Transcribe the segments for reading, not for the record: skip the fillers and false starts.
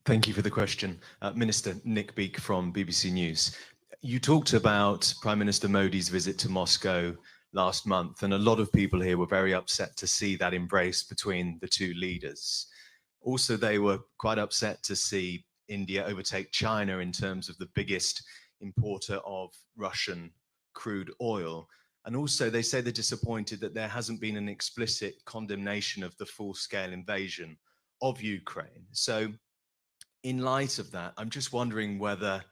Thank you for the question. Minister Nick Beek from BBC News. You talked about Prime Minister Modi's visit to Moscow last month, and a lot of people here were very upset to see that embrace between the two leaders. Also, they were quite upset to see India overtake China in terms of the biggest importer of Russian crude oil. And also, they say they're disappointed that there hasn't been an explicit condemnation of the full-scale invasion of Ukraine. So, in light of that, I'm just wondering whether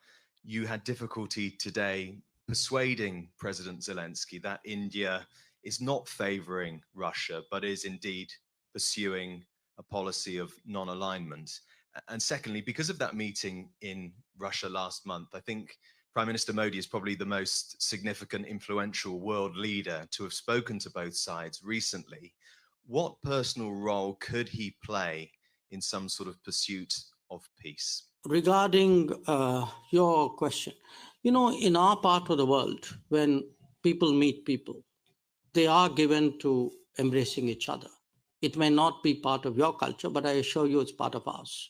you had difficulty today persuading President Zelensky that India is not favoring Russia, but is indeed pursuing a policy of non-alignment. And secondly, because of that meeting in Russia last month, I think Prime Minister Modi is probably the most significant, influential world leader to have spoken to both sides recently. What personal role could he play in some sort of pursuit of peace? Regarding your question, in our part of the world, when people meet people, they are given to embracing each other. It may not be part of your culture, but I assure you it's part of ours.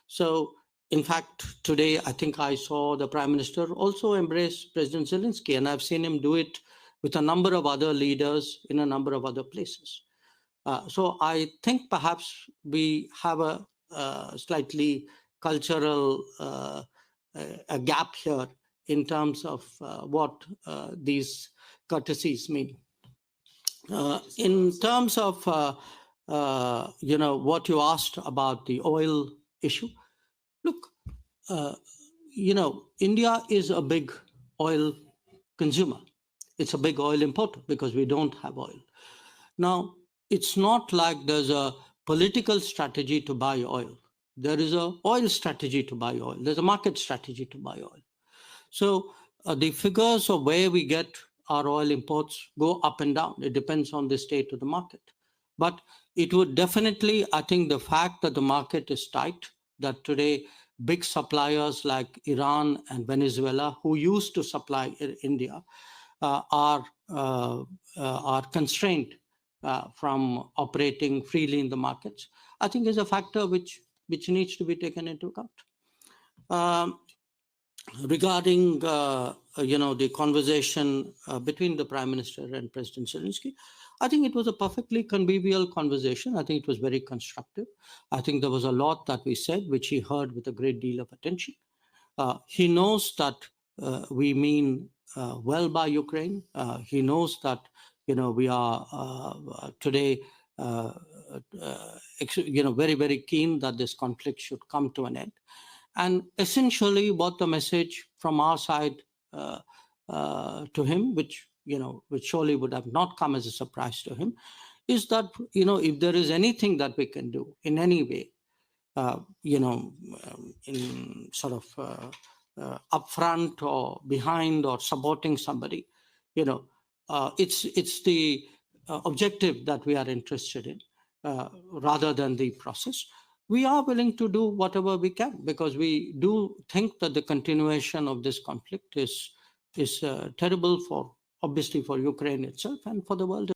So, in fact, today, I think I saw the Prime Minister also embrace President Zelensky, and I've seen him do it with a number of other leaders in a number of other places. So I think perhaps we have a slightly cultural a gap here in terms of what these courtesies mean. In terms of what you asked about the oil issue, look, India is a big oil consumer. It's a big oil importer because we don't have oil. Now, it's not like there's a political strategy to buy oil. There is an oil strategy to buy oil. There's a market strategy to buy oil. So the figures of where we get our oil imports go up and down. It depends on the state of the market. But it would definitely, I think the fact that the market is tight, that today big suppliers like Iran and Venezuela, who used to supply India, are constrained from operating freely in the markets, I think is a factor which needs to be taken into account. Regarding the conversation between the Prime Minister and President Zelensky, I think it was a perfectly convivial conversation. I think it was very constructive. I think there was a lot that we said, which he heard with a great deal of attention. He knows that we mean well by Ukraine. He knows that we are today very, very keen that this conflict should come to an end. And essentially what the message from our side to him, which surely would have not come as a surprise to him, is that, if there is anything that we can do in any way, in sort of upfront or behind or supporting somebody, it's the objective that we are interested in rather than the process. We are willing to do whatever we can because we do think that the continuation of this conflict is terrible obviously for Ukraine itself and for the world.